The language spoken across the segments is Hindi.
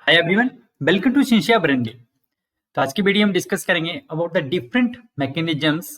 हाय एवरीवन, वेलकम टू शिंशिया ब्रेंडी। तो आज की वीडियो हम डिस्कस करेंगे about the different mechanisms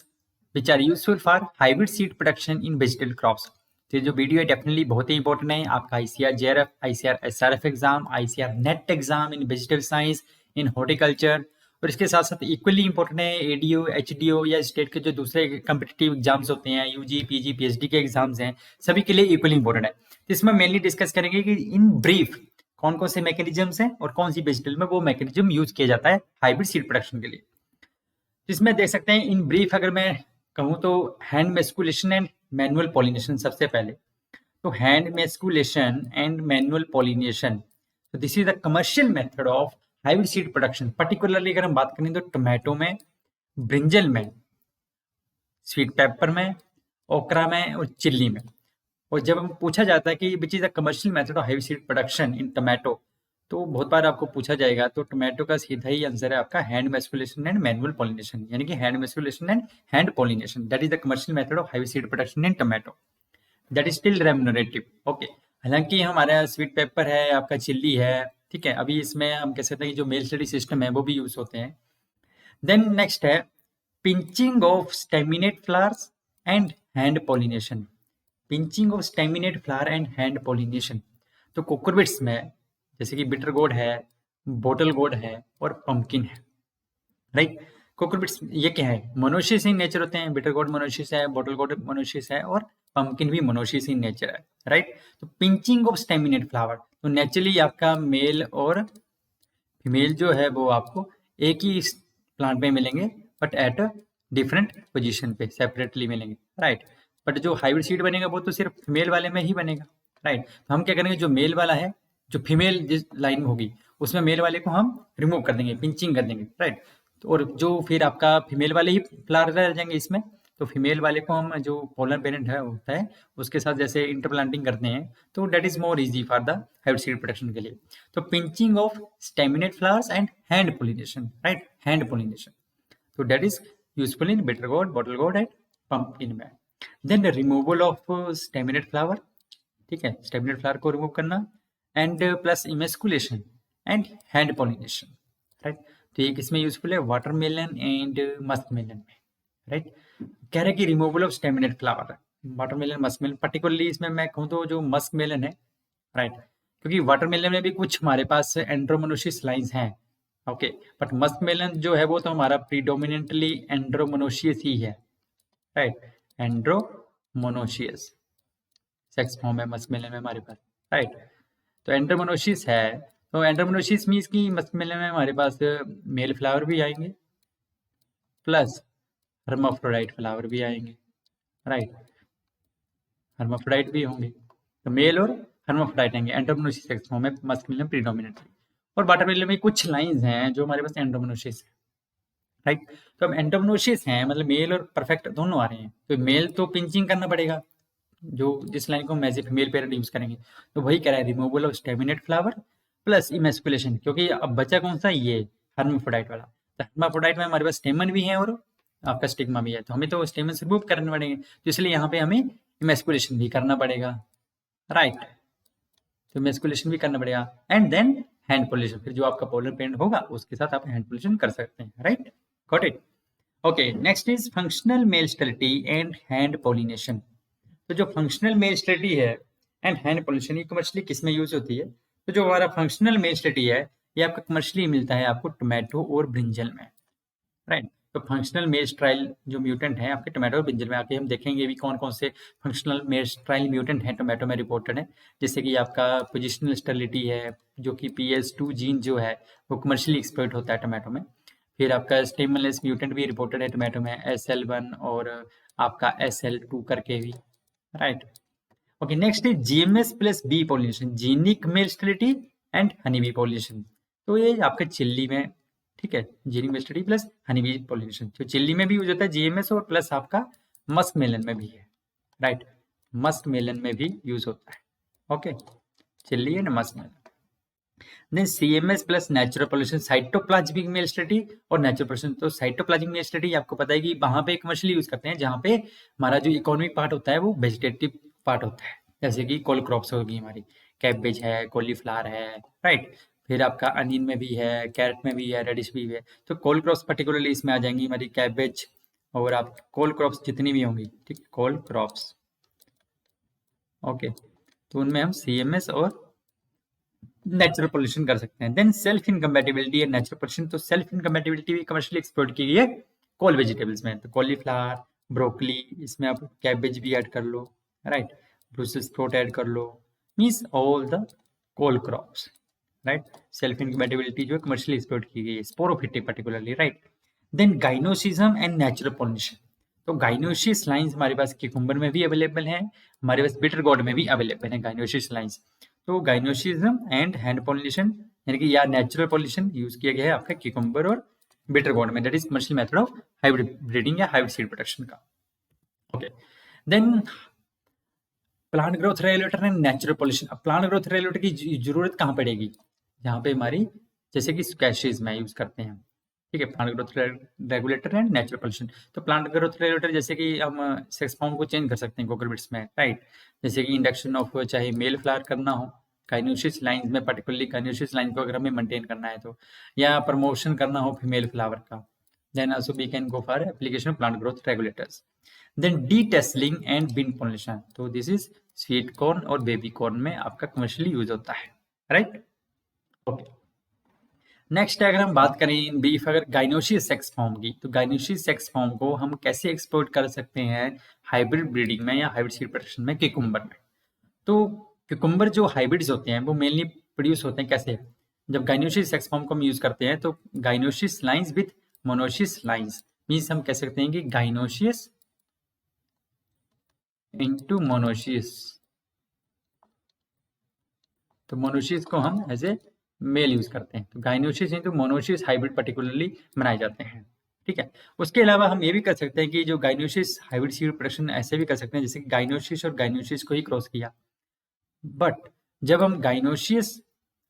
which are useful for hybrid seed production in vegetable crops. तो ये जो वीडियो है डेफिनेटली बहुत ही इंपॉर्टेंट है आपका ICR JRF, ICR SRF exam, ICR net exam in vegetable science, in horticulture, और इसके साथ साथ इक्वली इंपॉर्टेंट है एडीओ, एचडीओ या स्टेट के जो दूसरे कम्पिटिटिव एग्जाम्स होते हैं, यूजी, पीजी, पीएचडी के एग्जाम्स हैं, सभी के लिए इक्वली इंपॉर्टेंट है। तो इसमें मेनली डिस्कस करेंगे कि इन ब्रीफ कौन कौन से मैकेनिज्म्स हैं और कौन सी वेजिटेबल में वो मैकेनिज्म यूज किया जाता है हाइब्रिड सीड प्रोडक्शन के लिए। इसमें देख सकते हैं इन ब्रीफ अगर मैं कहूँ तो hand emasculation and manual pollination सबसे पहले। तो hand emasculation and manual pollination, तो this is the commercial method of hybrid seed production. Particularly अगर हम बात करें तो टोमेटो में, ब्रिंजल में, स्वीट पेपर में, ओकरा में और चिल्ली में। और जब हम पूछा जाता है कि which is the commercial method of hybrid seed production in tomato, तो बहुत बार आपको पूछा जाएगा, तो टोमेटो का सीधा ही आंसर है आपका hand emasculation and manual pollination, यानी कि hand emasculation and hand pollination, that is the commercial method of hybrid seed production in tomato, that is still remunerative. Okay, हालांकि हमारा स्वीट पेपर है, आपका चिल्ली है, ठीक है, अभी इसमें हम कह सकते हैं कि जो मेल स्टडी सिस्टम है वो भी यूज होते हैं। देन नेक्स्ट है pinching of staminate flowers and hand pollination. Pinching of staminate flower and hand pollination, तो कोकोरबिट्स में जैसे कि बिटर गोड है, बोटल गोड है और पंपकिन है, राइट। कोकोरबिट्स ये क्या है, मोनोशियस इन नेचर होते हैं, बिटर गोड मोनोशियस है, बोटल गोड मोनोशियस है और पंपकिन भी मोनोशियस इन नेचर है, राइट। तो पिंचिंग ऑफ स्टेमिनेट फ्लावर, तो नेचुरली आपका मेल और फीमेल जो है वो आपको एक ही प्लांट में मिलेंगे but at a different position पे सेपरेटली मिलेंगे, राइट। बट जो हाइब्रिड सीड बनेगा वो तो सिर्फ फीमेल वाले में ही बनेगा, राइट। तो हम क्या करेंगे, जो मेल वाला है, जो फीमेल जिस लाइन में होगी उसमें मेल वाले को हम रिमूव कर देंगे, पिंचिंग कर देंगे, राइट। तो और जो फिर आपका फीमेल वाले ही फ्लावर रह जाएंगे इसमें, तो फीमेल वाले को हम जो पोलर पेरेंट है होता है उसके साथ जैसे इंटरप्लांटिंग करते हैं, तो that is more easy for the hybrid seed production के लिए। तो pinching of staminate flowers and hand pollination, right, hand pollination, तो that is useful in bitter gourd, bottle gourd and pumpkin में। Then the removal of staminate flower, ठीक है, स्टेमिनेट फ्लावर को रिमूव करना, and plus emasculation and hand pollination, right. तो ये किसमें यूजफुल है, वाटरमेलन एंड मस्क मेलन में, राइट। कह रहे हैं कि removal of staminate flower, watermelon, musk melon, particularly इसमें मैं कहूँ तो जो मस्क मेलन है, राइट, क्योंकि वाटरमेलन में भी कुछ हमारे पास एंड्रोमोनोसिस लाइंस हैं, ओके, बट मस्क मेलन जो है वो तो हमारा प्रीडोमिनेंटली एंड्रोमोनोसियस ही है, राइट, एंड्रोमोनोसियस सेक्स फॉर्म है मस्क मेलन में हमारे पास, राइट। तो एंड्रोमोनोसिस है, तो एंड्रोमोनोसिस मीन्स की मस्क मेलन में हमारे पास मेल फ्लावर भी आएंगे प्लस हर्माफ्रोडाइट फ्लावर भी आएंगे, राइट, हर्माफ्रोडाइट भी होंगे, तो मेल और हर्माफ्रोडाइट आएंगे, एंड्रोमोनोसिस सेक्स फॉर्म है मस्क मेलन प्रीडोमिनेंटली। और वाटरमेलन में कुछ लाइंस हैं जो हमारे पास एंड्रोमोनोसिस है, राइट। तो अब एंड्रोमोनोसिस हैं मतलब मेल और परफेक्ट दोनों आ रहे हैं, तो मेल तो पिंचिंग करना पड़ेगा, जो जिस लाइन को हम as a female parent use करेंगे, तो वही कह रहा है removal of staminate flower plus emasculation, क्योंकि अब बचा कौन सा, ये हर्माफ्रोडाइट वाला। तो हर्माफ्रोडाइट में हमारे पास स्टेमन भी है और आपका स्टिग्मा भी है, तो हमें तो स्टेमन से रिमूव करने पड़ेंगे, तो इसलिए यहाँ पे हमें इमेस्कुलेशन भी करना पड़ेगा, राइट। तो इमेस्कुलेशन भी करना पड़ेगा एंड देन हैंड पोलिनेशन, फिर जो आपका पोलर पेरेंट होगा उसके साथ आप हैंड पोलिनेशन कर सकते हैं, right, got it. Okay, next is functional mail sterility and hand pollination. तो जो फंक्शनल मेल स्टेरिलिटी है एंड हैंड पोलिनेशन, ये कमर्शियली किस में यूज होती है, तो जो हमारा फंक्शनल मेल स्टेरिलिटी है ये आपका कमर्शियली मिलता है आपको टोमेटो और ब्रिंजल में, राइट। तो फंक्शनल मेल स्ट्राइल जो म्यूटेंट है आपके टोमेटो और ब्रिंजल में, आके हम देखेंगे भी कौन कौन से फंक्शनल मेल स्ट्राइल म्यूटेंट है टोमेटो में रिपोर्टेड है, जैसे कि आपका पोजिशनल स्टेरिलिटी है, जो कि PS2 जीन जो है वो कमर्शियली एक्सप्लॉइट होता है टोमेटो में। फिर आपका स्टेमलेस म्यूटेंट भी रिपोर्टेड है टोमेटो में, SL1 और आपका SL2 करके भी, right. Okay, next is GMS plus bee pollination, genic male sterility and honey bee pollination. तो ये आपका चिल्ली में, ठीक है, genic male sterility plus honey bee pollination, तो चिल्ली में भी यूज होता है GMS और प्लस आपका मस्क मेलन में भी है, राइट, मस्क मेलन में भी यूज होता है, okay, chilli and musk melon. Then CMS plus natural pollution, cytoplasmic male sterility और नेचुरल पोल्यूशन। तो साइटोप्लाज्मिक मेल स्टेरिलिटी आपको पता है कि वहां पे कमर्शियली यूज करते हैं जहां पे हमारा जो इकोनॉमिक पार्ट होता है वो वेजिटेटिव पार्ट होता है, जैसे कि कोल क्रॉप्स होगी हमारी, कैबेज है, कॉलीफ्लावर है, राइट, फिर आपका अनियन में भी है, कैरेट में भी है, रेडिश भी है। तो कोल क्रॉप्स पर्टिकुलरली इसमें आ जाएंगी हमारी कैबेज और आप कोल क्रॉप्स जितनी भी होंगी, ठीक, कोल क्रॉप्स, ओके। तो उनमें हम CMS और नेचुरल पोल्यूशन कर सकते हैं। Then self incompatibility and natural pollution. तो सेल्फ इनकम्पैटिबिलिटी भी कमर्शियली एक्सप्लोर की गई है कोल वेजिटेबल्स में। तो कॉलीफ्लावर, ब्रोकली, इसमें आप कैबेज भी ऐड कर लो, राइट, ब्रूसेस स्प्राउट ऐड कर लो, means all the cole crops, right. Self incompatibility जो है कमर्शियली एक्सप्लोर की गई है, sporophytic particularly, right. Then gynoecism and natural pollution. तो गाइनोसियस लाइंस हमारे पास क्यूकम्बर में भी अवेलेबल हैं, हमारे पास बिटर गोर्ड में भी अवेलेबल है गाइनोसियस लाइंस। तो गाइनोसिज्म एंड हैंड पॉलिनेशन यानी कि या नेचुरल पॉलिनेशन यूज किया गया है आपका क्यूकम्बर और बिटर गोर्ड में, that is commercial method of hybrid breeding या हाइब्रिड सीड प्रोडक्शन का, okay. Then plant growth regulator and natural pollination. अब प्लांट ग्रोथ रेगुलेटर की जरूरत कहाँ पड़ेगी, जहाँ पे हमारी जैसे कि स्क्वैशेस में यूज करते हैं, ठीक है, plant growth regulator and natural pollution. तो प्लांट ग्रोथ रेगुलेटर जैसे कि हम सेक्स फॉर्म को चेंज कर सकते हैं कोकोबिट्स में, राइट, जैसे कि इंडक्शन ऑफ चाहे मेल फ्लावर करना हो गाइनोसिस लाइंस में, पर्टिकुलरली गाइनोसिस लाइन को अगर हमें मेंटेन करना है तो, या प्रमोशन करना हो फीमेल फ्लावर का, then also we can go for application of plant growth regulators. Then detasseling and बिन पोलिनेशन। तो दिस इज स्वीट कॉर्न और बेबी कॉर्न में आपका कमर्शियली यूज होता है, राइट, ओके। नेक्स्ट अगर हम बात करें इन बीफ अगर गाइनोसियस सेक्स फॉर्म की, तो गाइनोसियस सेक्स फॉर्म को हम कैसे एक्सपोर्ट कर सकते हैं हाइब्रिड ब्रीडिंग में या हाइब्रिड सीड प्रोडक्शन में क्यूकम्बर में। तो क्यूकम्बर जो हाइब्रिड्स होते हैं वो मेनली प्रोड्यूस होते हैं कैसे, जब गाइनोसियस सेक्स फॉर्म को हम यूज करते हैं तो gynoecious lines with monoecious lines, means हम कह सकते हैं कि गाइनोसियस इनटू मोनोसियस। तो मोनोसियस को हम एज ए मेल यूज करते हैं, तो gynoecious into monoecious hybrid particularly बनाए जाते हैं, ठीक है। उसके अलावा हम ये भी कर सकते हैं कि जो गाइनोसिस हाइब्रिड सीड प्रोडक्शन ऐसे भी कर सकते हैं जैसे कि गाइनोसिस और गाइनोसिस को ही क्रॉस किया, बट जब हम गाइनोसिस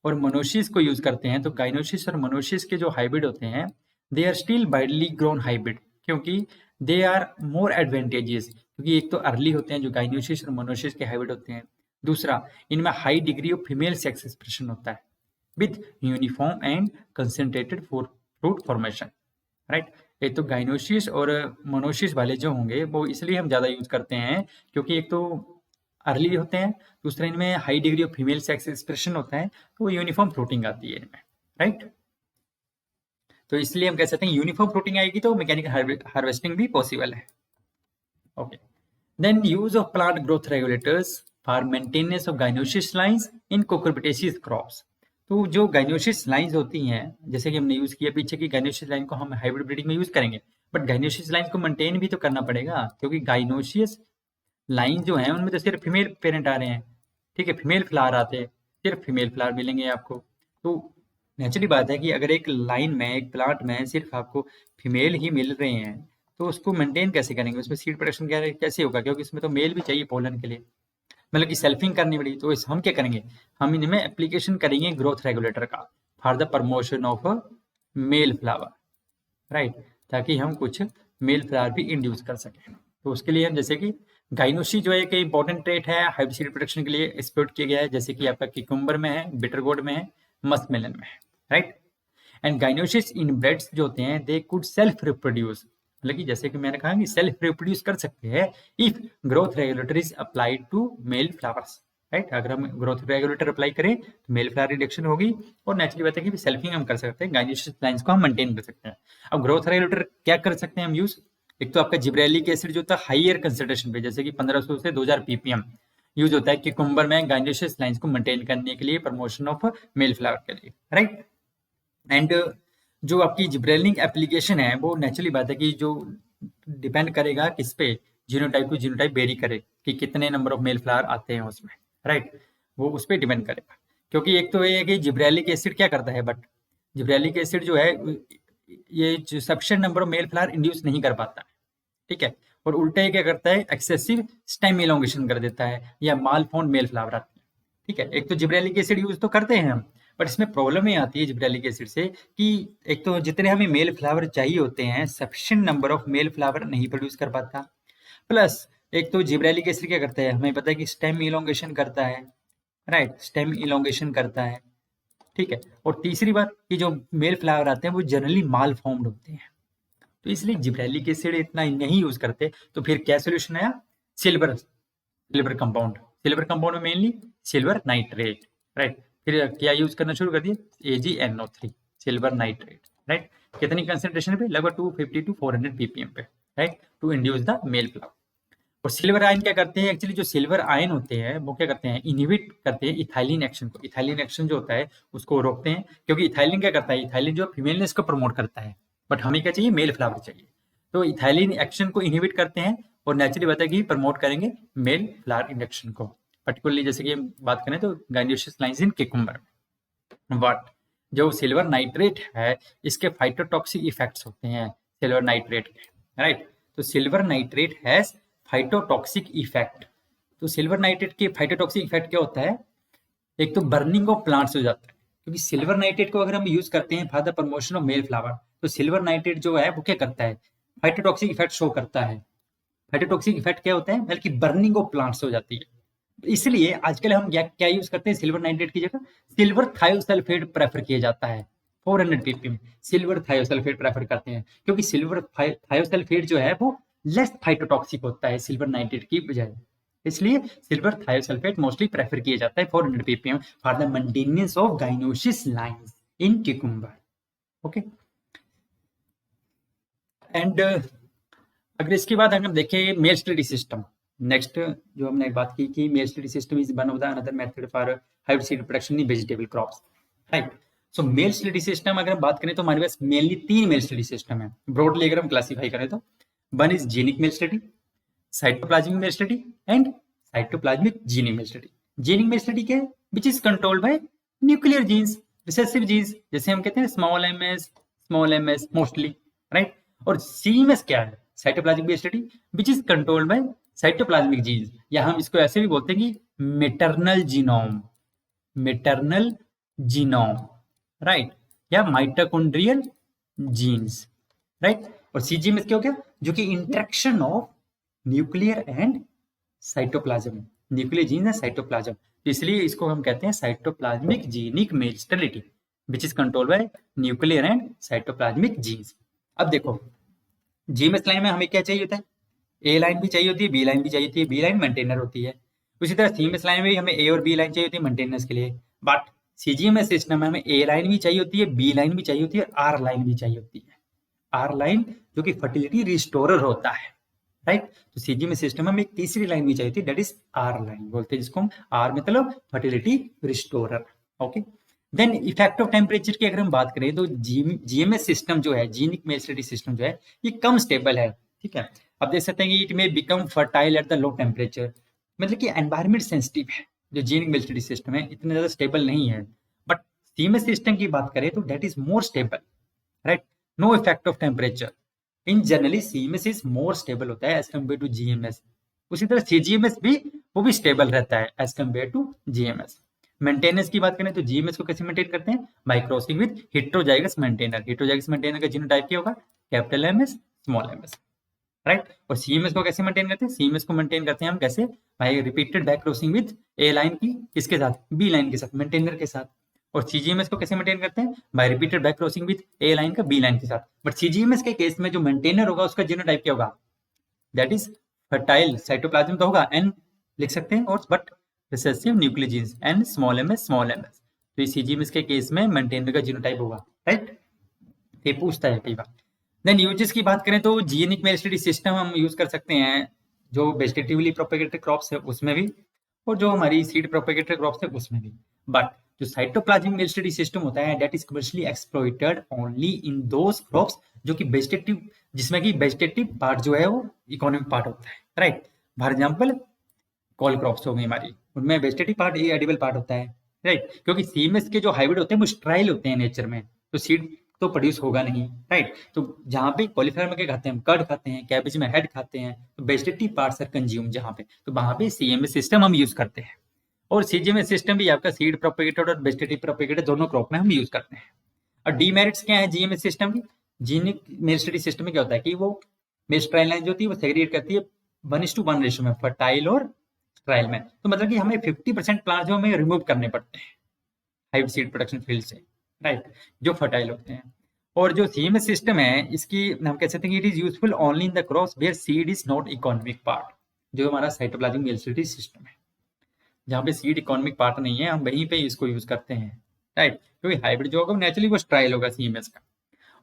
और मोनोसिस को यूज करते हैं तो गाइनोसिस और मोनोसिस के जो हाइब्रिड होते हैं they are still widely grown hybrid, क्योंकि दे आर मोर एडवांटेजेस, क्योंकि एक तो अर्ली होते हैं जो गाइनोसिस और मोनोसिस के हाइब्रिड होते हैं, दूसरा इनमें high degree of female sex expression होता है with uniform and concentrated fruit formation, right. एक तो गाइनोसिस और मोनोसिस वाले जो होंगे वो इसलिए हम ज़्यादा यूज करते हैं क्योंकि एक तो अर्ली होते हैं, दूसरा इनमें high degree of female sex expression होता है, तो वो यूनिफॉर्म फ्रूटिंग आती है इनमें, राइट। तो इसलिए हम कह सकते हैं यूनिफॉर्म फ्रूटिंग आएगी तो मैकेनिकल हार्वेस्टिंग भी पॉसिबल है, okay. Then use of plant growth regulators for maintenance of gynoecious lines in cucurbitaceous crops. तो जो गाइनोसिस लाइंस होती हैं जैसे कि हमने यूज किया पीछे की गाइनोसिस लाइन को हम हाइब्रिड ब्रीडिंग में यूज करेंगे, बट गाइनोसिस लाइन को मेंटेन भी तो करना पड़ेगा क्योंकि गाइनोसिस लाइन जो है उनमें तो सिर्फ फीमेल पेरेंट आ रहे हैं, ठीक है, फीमेल फ्लावर आते हैं, सिर्फ फीमेल फ्लावर मिलेंगे आपको। तो नेचुरली बात है कि अगर एक लाइन में एक प्लांट में सिर्फ आपको फीमेल ही मिल रहे हैं तो उसको मेंटेन कैसे करेंगे, उसमें सीड प्रोडक्शन कैसे होगा, क्योंकि उसमें तो मेल भी चाहिए पोलन के लिए, मतलब कि सेल्फिंग करनी पड़ी। तो इस हम क्या करेंगे, हम इनमें एप्लीकेशन करेंगे ग्रोथ रेगुलेटर का for the promotion of male flower, right, ताकि हम कुछ मेल फ्लावर भी इंड्यूस कर सकें। तो उसके लिए हम जैसे कि गाइनोसी जो है एक इंपॉर्टेंट ट्रेट है हाइब्रिड सीड प्रोडक्शन के लिए एक्सप्लोर किया गया है, जैसे कि आपका क्यूकम्बर में है, बिटर गोर्ड में है, मस्कमेलन में है, राइट। एंड गाइनोसिस इन ब्रेड्स जो होते हैं दे कुड सेल्फ रिप्रोड्यूस, मतलब कि जैसे कि मैंने कहा कि सेल्फ रिप्रोड्यूस कर सकते हैं if growth regulator is applied to male flowers, right. अगर हम ग्रोथ रेगुलेटर अप्लाई करें तो मेल फ्लावर रिडक्शन होगी और नेचुरली बात है कि सेल्फिंग हम कर सकते हैं, गाइनोसिस लाइंस को हम मेंटेन कर सकते हैं। अब ग्रोथ रेगुलेटर क्या कर सकते हैं हम यूज, एक तो आपका जिब्रेलिक एसिड जो होता है हाइयर कंसंट्रेशन पे जैसे कि 1500 से 2000 ppm यूज होता है क्यूकम्बर में गाइनोसिस लाइंस को मेंटेन करने के लिए, प्रमोशन ऑफ मेल फ्लावर के लिए, राइट। एंड जो आपकी जिब्रेलिक एप्लीकेशन है वो नेचुरली बात है कि जो डिपेंड करेगा किस पे, जीनोटाइप टू जीनोटाइप वेरी करे कि कितने नंबर ऑफ मेल फ्लावर आते हैं उसमें, राइट, वो उस पर डिपेंड करेगा। क्योंकि एक तो ये है कि जिब्रेलिक एसिड क्या करता है, बट जिब्रेलिक एसिड जो है ये sufficient number of male flower induce नहीं कर पाता है, ठीक है, और उल्टा ये क्या करता है एक्सेसिव स्टेम इलोंगेशन कर देता है या माल फाउंड मेल फ्लावर आते हैं, ठीक है। एक तो जिब्रेलिक एसिड यूज तो करते हैं हम, बट इसमें प्रॉब्लम ये आती है जिब्रेलिक एसिड से कि एक तो जितने हमें मेल फ्लावर चाहिए होते हैं sufficient number of male flower नहीं प्रोड्यूस कर पाता, प्लस एक तो जिब्रेलिक एसिड क्या करता है, हमें पता है कि स्टेम इलोंगेशन करता है, राइट, स्टेम इलोंगेशन करता है, ठीक है। और तीसरी बात कि जो मेल फ्लावर आते हैं वो जनरली माल फॉर्म्ड होते हैं, तो इसलिए जिब्रेलिक एसिड इतना नहीं यूज करते। तो फिर क्या सोल्यूशन आया, सिल्वर कंपाउंड। सिल्वर कंपाउंड में मेनली सिल्वर नाइट्रेट, राइट। फिर क्या यूज करना शुरू कर दिए, AgNO3 सिल्वर नाइट्रेट, राइट। कितनी कंसेंट्रेशन पे, लगभग 250 to 400 ppm पे, right, to induce the male flower. और सिल्वर आयन क्या करते हैं, एक्चुअली जो सिल्वर आयन होते हैं वो क्या करते हैं, इनहिबिट करते हैं इथाइलिन एक्शन को। इथाइलिन एक्शन जो होता है उसको रोकते हैं, क्योंकि इथाइलिन क्या करता है, इथाइलिन जो फीमेलनेस को प्रमोट करता है, बट हमें क्या चाहिए, मेल फ्लावर चाहिए। तो इथाइलिन एक्शन को इनहिबिट करते हैं और नेचुरली बताया कि प्रमोट करेंगे मेल फ्लावर इंडक्शन को। पर्टिकुलरली जैसे कि बात करें तो गाइनोसिस लाइंस इन क्यूकम्बर। बट जो सिल्वर नाइट्रेट है इसके फाइटोटॉक्सिक इफेक्ट्स होते हैं सिल्वर नाइट्रेट के, राइट। तो silver nitrate has phytotoxic effect. तो सिल्वर नाइट्रेट के फाइटोटॉक्सिक इफेक्ट क्या होता है, एक तो बर्निंग ऑफ प्लांट्स हो जाता है, क्योंकि सिल्वर नाइट्रेट को अगर हम यूज करते हैं for the promotion of male flower, तो सिल्वर नाइट्रेट जो है वो क्या करता है, फाइटोटॉक्सिक इफेक्ट शो करता है। फाइटोटॉक्सिक इफेक्ट क्या होता है, बल्कि बर्निंग ऑफ प्लांट्स हो जाती है। इसलिए आजकल हम क्या यूज करते हैं, सिल्वर नाइट्रेट की जगह सिल्वर थायोसल्फेट प्रेफर किया जाता है। 400 ppm सिल्वर थायोसल्फेट प्रेफर करते हैं, क्योंकि सिल्वर थायोसल्फेट जो है वो लेस फाइटोटॉक्सिक होता है सिल्वर नाइट्रेट की बजाय। इसलिए सिल्वर थायोसल्फेट मोस्टली प्रेफर किया जाता है 400 ppm for the maintenance of gynoecious lines in cucumber. Okay. And अगर इसके बाद अगर देखें मेल स्टडी सिस्टम, नेक्स्ट जो हमने बात की कि male study system is one of the another method for hybrid seed production in vegetable crops, right. So male study system अगर हम बात करें तो हमारे पास मेनली 3 मेल स्टडी सिस्टम है, ब्रॉडली अगर हम क्लासीफाई करें तो। One is genic male study, cytoplasmic male study and cytoplasmic genic male study. Genic male study क्या है, which is controlled by nuclear genes, recessive jeans, जैसे हम कहते हैं small M S mostly, right. और CMS क्या है, cytoplasmic male study which is controlled by cytoplasmic genes, या हम इसको ऐसे भी बोलते हैं कि मेटरनल जीनोम, राइट, या माइटोकॉन्ड्रियल जीन्स, राइट। और CGMS क्या हो गया, जो कि interaction of nuclear and cytoplasm, nuclear gene and cytoplasm, तो इसलिए इसको हम कहते हैं cytoplasmic genic male sterility which is controlled by nuclear and cytoplasmic jeans. अब देखो GMS लाइन में हमें क्या चाहिए होता है, A लाइन भी चाहिए होती है, B लाइन भी चाहिए होती है, B लाइन मेंटेनर होती है। उसी तरह CMS लाइन में भी हमें A और B लाइन चाहिए होती है मेंटेनेंस के लिए, बट CGMS सिस्टम में हमें A लाइन भी चाहिए होती है, B लाइन भी चाहिए होती है, R लाइन भी चाहिए होती है। R लाइन जो कि फर्टिलिटी रिस्टोरर होता है, राइट। तो CGMS सिस्टम में एक तीसरी लाइन भी चाहिए थी, दैट इज R लाइन, बोलते हैं जिसको हम R मतलब fertility restorer. Okay. Then effect of temperature की अगर हम बात करें तो GMS सिस्टम जो है, जीनिक मेल स्टडी सिस्टम जो है, ये कम स्टेबल है, ठीक है। अब देख सकते हैं कि it may become fertile at the low temperature, मतलब कि एनवायरमेंट सेंसिटिव है। जो जीनिक मेल स्टडी सिस्टम है इतना ज्यादा स्टेबल नहीं है, बट CMS सिस्टम की बात करें तो that is more stable, right. No effect of temperature, in generally CMS is more stable होता है एज कम्पेयर टू GMS। उसी तरह CGMS भी वो भी स्टेबल रहता है as compare to GMS। Maintenance की बात करें तो GMS को कैसे मेंटेन करते हैं, bye crossing with heterozygous maintainer. Heterozygous maintainer का जीनोटाइप क्या होगा, capital MS small ms, right. और CMS को कैसे मेंटेन करते हैं, CMS को मेंटेन करते हैं हम कैसे, by repeated back crossing with A line की किसके साथ, B लाइन के साथ, मेंटेनर के साथ। और CGMS को कैसे मेंटेन करते हैं, by repeated back crossing with A line का B लाइन के साथ। बट CGMS के केस में जो मेंटेनर होगा उसका जीनोटाइप क्या होगा, दैट इज फर्टाइल साइटोप्लाज्म तो होगा, N लिख सकते हैं, और but recessive nuclear genes N small ms। तो इस CGMS के केस में मेंटेनर का जीनोटाइप होगा, राइट। ये पूछता है कई बार। देन यूजेस की बात करें तो जीनिक मेल स्टडी सिस्टम हम यूज कर सकते हैं जो वेजिटेटिवली प्रोपेगेटेड क्रॉप्स है उसमें भी, और जो हमारी सीड प्रोपेगेटेड क्रॉप्स है उसमें भी। बट जो साइटोप्लाज्मिक मेल स्टडी सिस्टम होता है that is commercially exploited only in those crops जो कि वेजिटेटिव, जिसमें कि वेजिटेटिव पार्ट जो है वो इकोनॉमिक पार्ट होता है, right. For example call crops हो गई हमारी, उनमें वेजिटेटिव पार्ट एडिबल पार्ट होता है, राइट। क्योंकि CMS के जो हाइब्रिड होते हैं वो स्ट्राइल होते हैं नेचर में, तो सीड तो प्रोड्यूस होगा नहीं, राइट। तो जहाँ पे कॉलीफ्लावर में क्या खाते हैं, हम कर्ड खाते हैं, कैबेज में हेड खाते हैं, तो वेजिटेटिव पार्ट्स आर कंज्यूम जहाँ पे, तो वहाँ पे CMS सिस्टम हम यूज करते हैं। और CGMS सिस्टम भी आपका सीड प्रोपेगेटेड और वेजिटेटिव प्रोपेगेटेड दोनों क्रॉप में हम यूज करते हैं। और डीमेरिट्स क्या है GMS सिस्टम की, जीनिक मेल स्टडी सिस्टम में क्या होता है कि वो स्ट्राइल लाइन जो होती है वो सेग्रीगेट करती है 1:1 रेशियो में फर्टाइल और स्ट्राइल में। तो मतलब कि हमें 50% प्लांट जो हमें रिमूव करने पड़ते हैं, हाइब्रिड सीड प्रोडक्शन फील्ड से, राइट, जो फर्टाइल होते हैं। और जो सीएमएस सिस्टम है इसकी हम कह सकते हैं कि it is useful only in the crops where seed is not economic part, जो हमारा साइटोप्लाज्मिक मोबिलिटी सिस्टम है, जहाँ पे सीड इकोनॉमिक पार्ट नहीं है, हम वहीं पे इसको यूज करते हैं, राइट। क्योंकि हाइब्रिड जो होगा नेचुरली वो स्ट्राइल होगा सीएमएस का।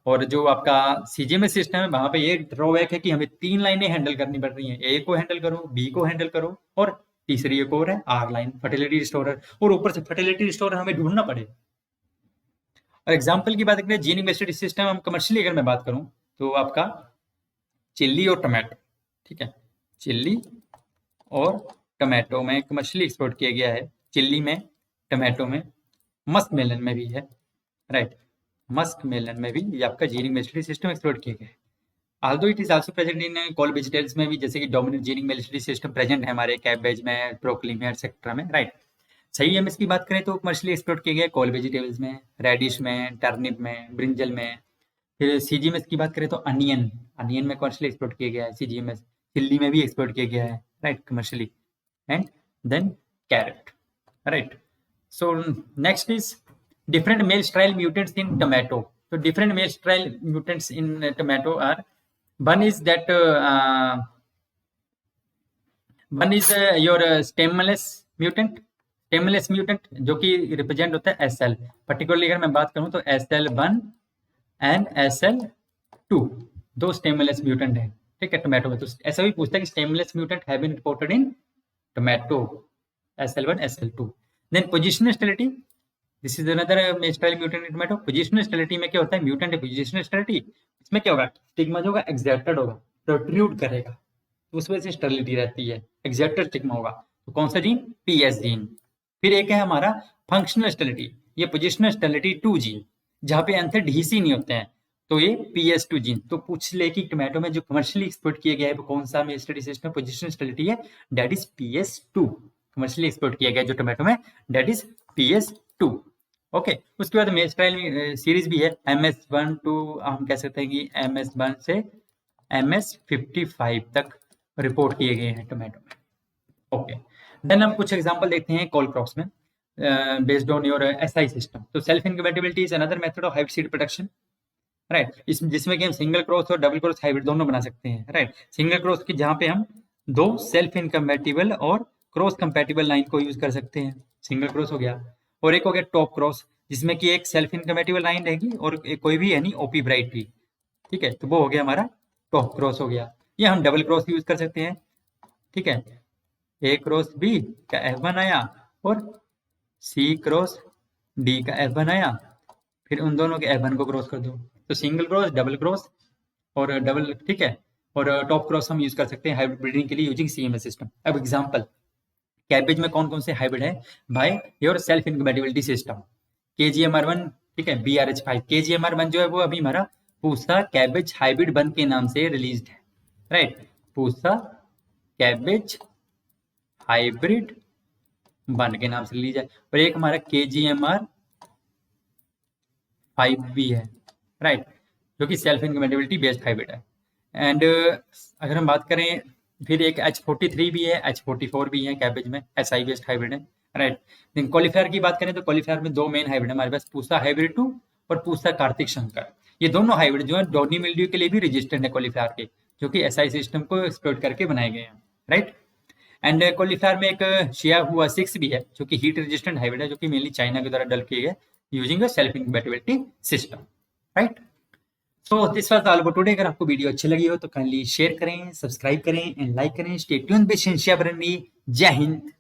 और जो आपका सीजीएमएस सिस्टम है वहां पे ये ड्रॉबैक है कि हमें 3 लाइनें हैंडल करनी पड़ रही हैं, ए को हैंडल करो, बी को हैंडल करो, और तीसरी एक और है आर लाइन, फर्टिलिटी रिस्टोरर, और ऊपर से फर्टिलिटी रिस्टोरर हमें ढूंढना पड़े। और एग्जाम्पल की बात करें जीन बेस्ड सिस्टम, हम कमर्शियली अगर मैं बात करूं तो आपका चिल्ली और टमाटो, ठीक है, चिल्ली और टमाटो में कमर्शियली एक्सपोर्ट किया गया है, चिल्ली में, टमाटो में, मस्क मेलन में भी है, राइट, मस्क मेलन में भी ये आपका जीनिंग मेलिस्ट्री सिस्टम एक्सप्लोर किया गया है। Aldous it is also present in call vegetables में भी, जैसे कि डोमिनेंट जीनिंग मेलिस्ट्री सिस्टम प्रेजेंट है हमारे कैबेज में, ब्रोकली में, एक्सेट्रा में, राइट। सही है, इसकी बात करें तो कमर्शियली एक्सप्लोर किया गया है कॉल वेजिटेबल्स में, रेडिश में, टर्निप में, ब्रिंजल में। फिर सीजीएमएस की बात करें तो अनियन में कमर्शियली एक्सप्लोर किया गया है सीजीएमएस, चिल्ली में भी एक्सप्लोर किया गया है, right, commercially, and then carrot, right. So next is different male sterile mutants in tomato. So different male sterile mutants in tomato are, one is that your stemless mutant जो कि रिप्रेजेंट होता है SL, पर्टिकुलरली अगर मैं बात करूं तो SL1 एंड SL2 दो स्टेमलेस म्यूटेंट है, ठीक है, टोमेटो में। तो ऐसा भी पूछता है कि stamenless mutant have been reported in tomato, SL1 SL2। Then positional stability, this is another sterile mutant in tomato. Positional stability में क्या होता है, म्यूटेंट है पोजिशनल स्टेबिलिटी, इसमें क्या होगा, स्टिग्मा जो होगा एक्सर्टेड होगा, प्रोट्रूड करेगा, तो उस वजह से स्टेबिलिटी रहती है, एक्सर्टेड स्टिग्मा होगा। तो कौन सा जीन, PS जीन। फिर एक है हमारा फंक्शनल स्टेबिलिटी, ये पोजिशनल स्टेबिलिटी 2 जीन, जहाँ पे एंथर डीसी नहीं होते हैं, तो ये PS2 जीन। तो पूछ ले कि टोमेटो में जो कमर्शियली एक्सपोर्ट किया गया है वो कौन सा मेलिस्ट्री सिस्टम पोजिशनल स्टेबिलिटी है, that is PS2, commercially export किया गया जो टोमेटो में, दैट इज PS2। ओके, उसके बाद मेलिस्ट्राइल सीरीज भी है, MS1 टू हम कह सकते हैं कि MS1 से MS55 तक रिपोर्ट किए गए हैं टोमेटो में। ओके, देन हम कुछ एग्जांपल देखते हैं कॉल क्रॉप्स में based on your SI system. तो self incompatibility is another method of hybrid seed production, right, जिसमें कि हम सिंगल क्रॉस और डबल क्रॉस हाइब्रिड दोनों बना सकते हैं, राइट। सिंगल क्रॉस की जहाँ पे हम दो सेल्फ इनकम्पैटिबल और क्रॉस कंपैटिबल लाइन को यूज कर सकते हैं, सिंगल क्रॉस हो गया। और एक हो गया टॉप क्रॉस, जिसमें कि एक सेल्फ इनकम्पैटिबल लाइन रहेगी और एक कोई भी यानी ओपी ब्राइट भी, ठीक है, तो वो हो गया हमारा टॉप क्रॉस हो गया। ये हम डबल क्रॉस यूज कर सकते हैं, ठीक है, A क्रॉस B का F1 आया और C क्रॉस D का F1 आया, फिर उन दोनों के F1 को क्रॉस कर दो, तो सिंगल क्रॉस, डबल क्रॉस और डबल, ठीक है, और टॉप क्रॉस हम यूज कर सकते हैं हाइब्रिड ब्रीडिंग के लिए यूजिंग CMS सिस्टम। अब एग्जांपल, कैबेज में कौन कौन से हाइब्रिड है by your self incompatibility system, KGMR1, ठीक है, BRH5। KGMR1 जो है वो अभी हमारा पूसा कैबेज हाइब्रिड 1 के नाम से रिलीज्ड है, राइट, पूसा कैबेज हाइब्रिड 1 के नाम से रिलीज है। और एक हमारा KGMR5 भी है, राइट, जो कि सेल्फ इनकम्पैटिबिलिटी बेस्ड हाइब्रिड है। एंड अगर हम बात करें, फिर एक H43 भी है, H44 भी है कैबेज में, SI बेस्ड हाइब्रिड है, राइट। देन कॉलीफ्लावर की बात करें तो कॉलीफ्लावर में दो मेन हाइब्रिड है हमारे पास, पूसा हाइब्रिड 2 और पूसा कार्तिक शंकर। ये दोनों हाइब्रिड जो है डॉनी मिल्ड्यू के लिए भी रजिस्टर्ड है कॉलीफ्लावर के, जो कि SI सिस्टम को एक्सप्लोर करके बनाए गए हैं, राइट। एंड कॉलीफ्लावर में एक शिया हुआ 6 भी है, जो कि हीट रेजिस्टेंट हाइब्रिड है, जो कि मेनली चाइना के द्वारा डेवलप किए गए using self incompatibility system, right. So this was all about today. अगर आपको वीडियो अच्छी लगी हो तो काइंडली शेयर करें, सब्सक्राइब करें एंड लाइक करें। स्टे ट्यून्ड विद शिंशिया ब्रह्मी। जय हिंद।